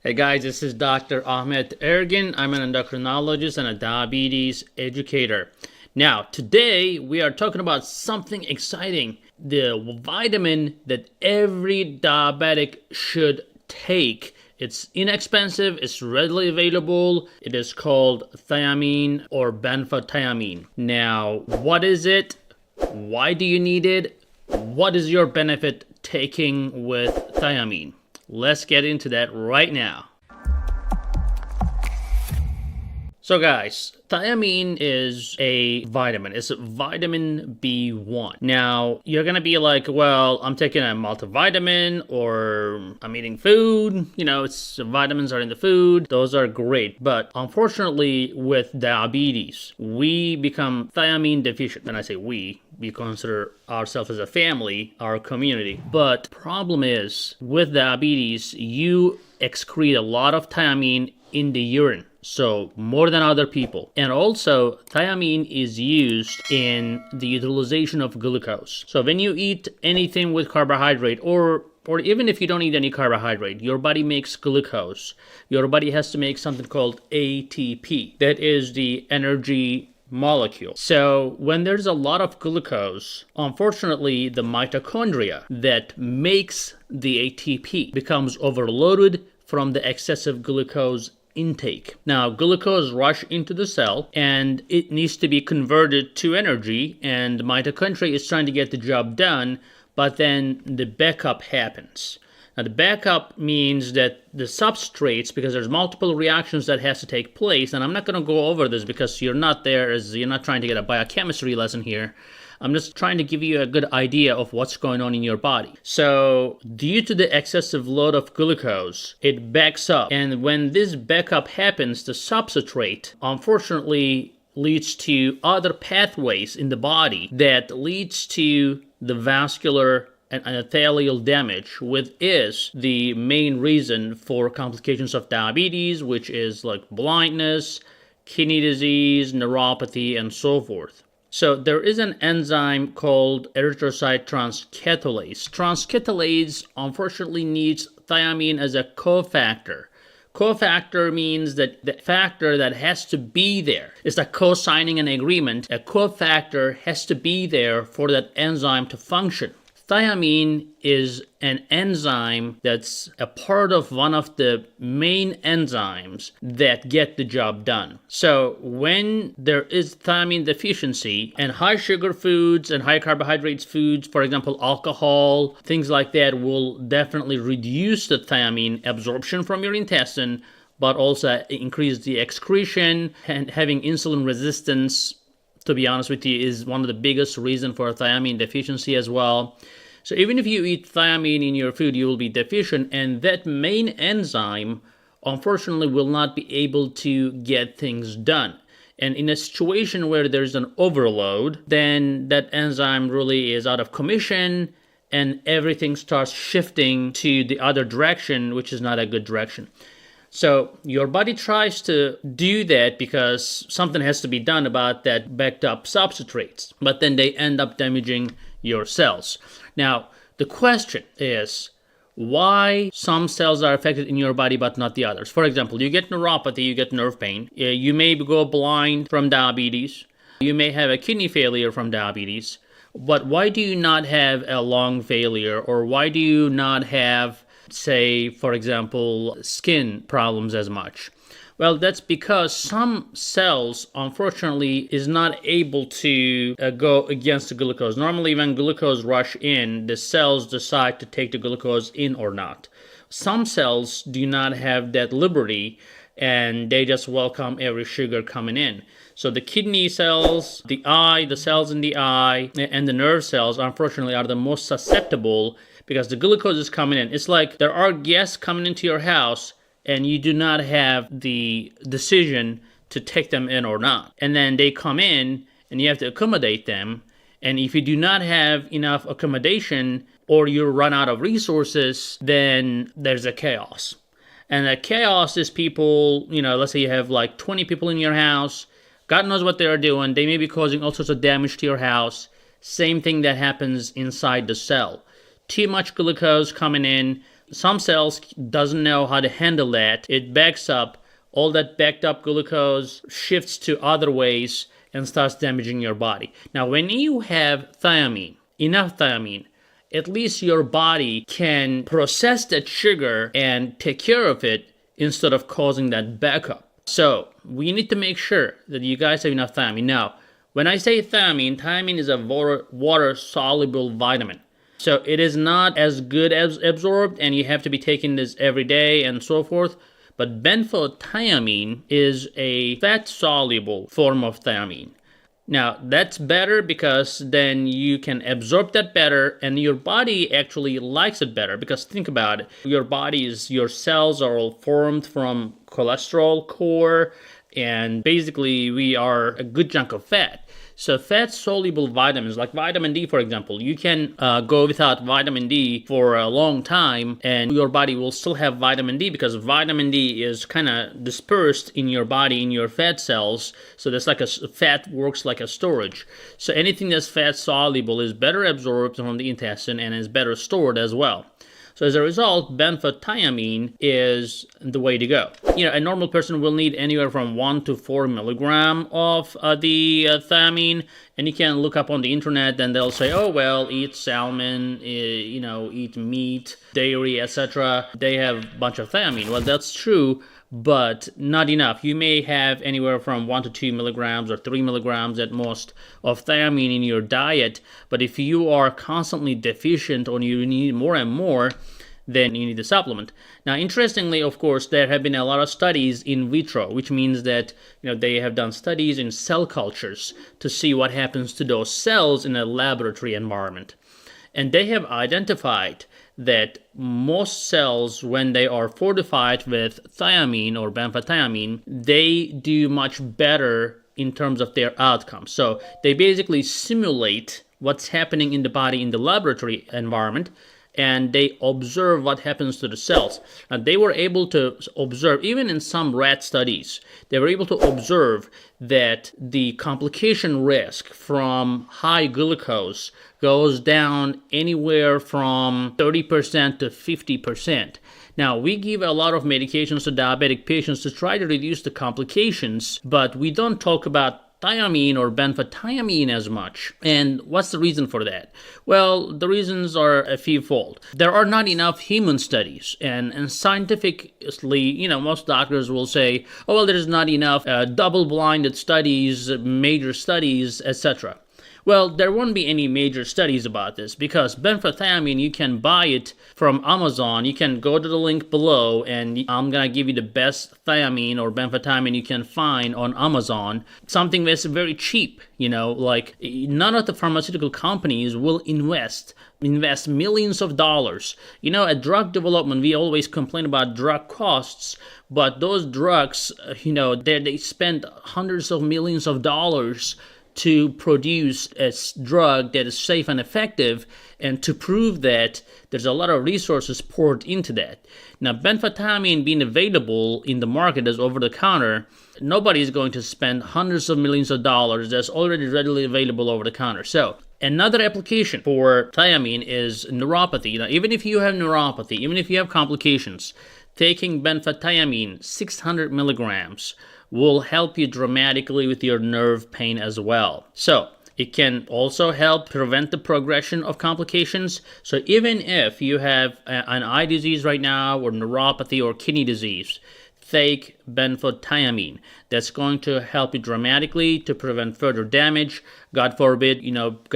Hey guys, this is Dr. Ahmed Ergin. I'm an endocrinologist and a diabetes educator. Now, today we are talking about something exciting, the vitamin that every diabetic should take. It's inexpensive, it's readily available. It is called thiamine or benfotiamine. Now, what is it? Why do you need it? What is your benefit taking with thiamine? Let's get into that right now. So guys, thiamine is a vitamin. It's a vitamin B1. Now, you're going to be like, well, I'm taking a multivitamin or I'm eating food. Vitamins are in the food. Those are great. But unfortunately, with diabetes, we become thiamine deficient. When I say we consider ourselves as a family, our community. But problem is, with diabetes, you excrete a lot of thiamine in the urine. So more than other people. And also, thiamine is used in the utilization of glucose. So when you eat anything with carbohydrate, or even if you don't eat any carbohydrate, your body makes glucose. Your body has to make something called ATP. That is the energy molecule. So when there's a lot of glucose, unfortunately, the mitochondria that makes the ATP becomes overloaded from the excessive glucose intake. Now, glucose rush into the cell and it needs to be converted to energy, and the mitochondria is trying to get the job done, but then the backup happens. Now, the backup means that the substrates, because there's multiple reactions that has to take place, and I'm not going to go over this because you're not there, as you're not trying to get a biochemistry lesson here. I'm just trying to give you a good idea of what's going on in your body. So, due to the excessive load of glucose, it backs up. And when this backup happens, the substrate, unfortunately, leads to other pathways in the body that leads to the vascular and endothelial damage, which is the main reason for complications of diabetes, which is like blindness, kidney disease, neuropathy, and so forth. So there is an enzyme called erythrocyte transcatolase. Transcatolase unfortunately needs thiamine as a cofactor. Cofactor means that the factor that has to be there is like co-signing an agreement. A cofactor has to be there for that enzyme to function. Thiamine is an enzyme that's a part of one of the main enzymes that get the job done. So when there is thiamine deficiency, and high sugar foods and high carbohydrates foods, for example, alcohol, things like that, will definitely reduce the thiamine absorption from your intestine, but also increase the excretion. And having insulin resistance, to be honest with you, is one of the biggest reasons for thiamine deficiency as well. So even if you eat thiamine in your food, you will be deficient, and that main enzyme, unfortunately, will not be able to get things done. And in a situation where there's an overload, then that enzyme really is out of commission, and everything starts shifting to the other direction, which is not a good direction. So your body tries to do that because something has to be done about that backed up substrates, but then they end up damaging your cells. Now, the question is why some cells are affected in your body but not the others. For example, you get neuropathy, you get nerve pain, you may go blind from diabetes, you may have a kidney failure from diabetes, but why do you not have a lung failure, or why do you not have, say, for example, skin problems as much? Well, that's because some cells, unfortunately, is not able to go against the glucose. Normally, when glucose rush in, the cells decide to take the glucose in or not. Some cells do not have that liberty, and they just welcome every sugar coming in. So the kidney cells, the eye, the cells in the eye, and the nerve cells, unfortunately, are the most susceptible because the glucose is coming in. It's like there are guests coming into your house, and you do not have the decision to take them in or not. And then they come in, and you have to accommodate them. And if you do not have enough accommodation, or you run out of resources, then there's a chaos. And the chaos is people, let's say you have like 20 people in your house. God knows what they're doing. They may be causing all sorts of damage to your house. Same thing that happens inside the cell. Too much glucose coming in. Some cells doesn't know how to handle that. It backs up. All that backed up glucose shifts to other ways and starts damaging your body. Now, when you have thiamine, enough thiamine, at least your body can process that sugar and take care of it instead of causing that backup. So we need to make sure that you guys have enough thiamine. Now, when I say thiamine, thiamine is a water-soluble vitamin. So it is not as good as absorbed, and you have to be taking this every day and so forth. But benfotiamine is a fat-soluble form of thiamine. Now, that's better because then you can absorb that better, and your body actually likes it better. Because think about it, your cells are all formed from cholesterol core, and basically we are a good chunk of fat. So fat-soluble vitamins, like vitamin D, for example, you can go without vitamin D for a long time, and your body will still have vitamin D because vitamin D is kind of dispersed in your body, in your fat cells. So that's like fat works like a storage. So anything that's fat-soluble is better absorbed from the intestine and is better stored as well. So as a result, benfotiamine is the way to go. A normal person will need anywhere from 1 to 4 milligram of the thiamine, and you can look up on the internet and they'll say, oh, well, eat salmon, eat meat, dairy, etc. They have a bunch of thiamine. Well, that's true, but not enough. You may have anywhere from 1 to 2 milligrams or 3 milligrams at most of thiamine in your diet, but if you are constantly deficient or you need more and more, then you need a supplement. Now, interestingly, of course, there have been a lot of studies in vitro, which means that they have done studies in cell cultures to see what happens to those cells in a laboratory environment. And they have identified that most cells, when they are fortified with thiamine or benfotiamine, they do much better in terms of their outcomes. So they basically simulate what's happening in the body in the laboratory environment, and they observe what happens to the cells. And they were able to observe, even in some rat studies, they were able to observe that the complication risk from high glucose goes down anywhere from 30% to 50%. Now, we give a lot of medications to diabetic patients to try to reduce the complications, but we don't talk about thiamine or benfotiamine as much. And what's the reason for that? Well, the reasons are a few-fold. There are not enough human studies, and scientifically, most doctors will say, oh, well, there's not enough double-blinded studies, major studies, etc. Well, there won't be any major studies about this because benfotiamine, you can buy it from Amazon. You can go to the link below, and I'm going to give you the best thiamine or benfotiamine you can find on Amazon. Something that's very cheap, like none of the pharmaceutical companies will invest millions of dollars. At drug development, we always complain about drug costs, but those drugs, they spend hundreds of millions of dollars to produce a drug that is safe and effective, and to prove that, there's a lot of resources poured into that. Now, benfotiamine being available in the market as over-the-counter, nobody is going to spend hundreds of millions of dollars that's already readily available over-the-counter. So, another application for thiamine is neuropathy. Even if you have neuropathy, even if you have complications, taking benfotiamine 600 milligrams will help you dramatically with your nerve pain as well. So it can also help prevent the progression of complications. So even if you have an eye disease right now, or neuropathy, or kidney disease, take benfotiamine. That's going to help you dramatically to prevent further damage. God forbid,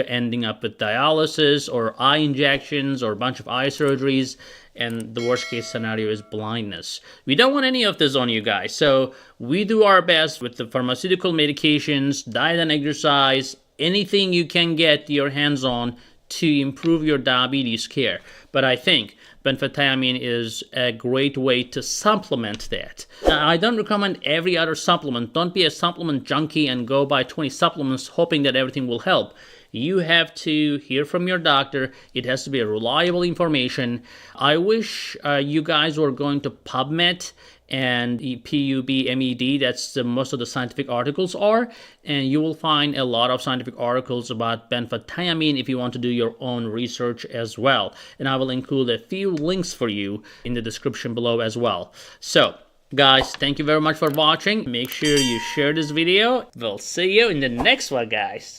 ending up with dialysis or eye injections or a bunch of eye surgeries. And the worst case scenario is blindness. We don't want any of this on you guys. So we do our best with the pharmaceutical medications, diet and exercise, anything you can get your hands on to improve your diabetes care. But I think benfotiamine is a great way to supplement that. Now, I don't recommend every other supplement. Don't be a supplement junkie and go buy 20 supplements hoping that everything will help. You have to hear from your doctor. It has to be a reliable information. I wish you guys were going to PubMed and PubMed. That's most of the scientific articles are, and you will find a lot of scientific articles about benfotiamine if you want to do your own research as well. And I will include a few links for you in the description below as well. So guys, thank you very much for watching. Make sure you share this video. We'll see you in the next one, guys.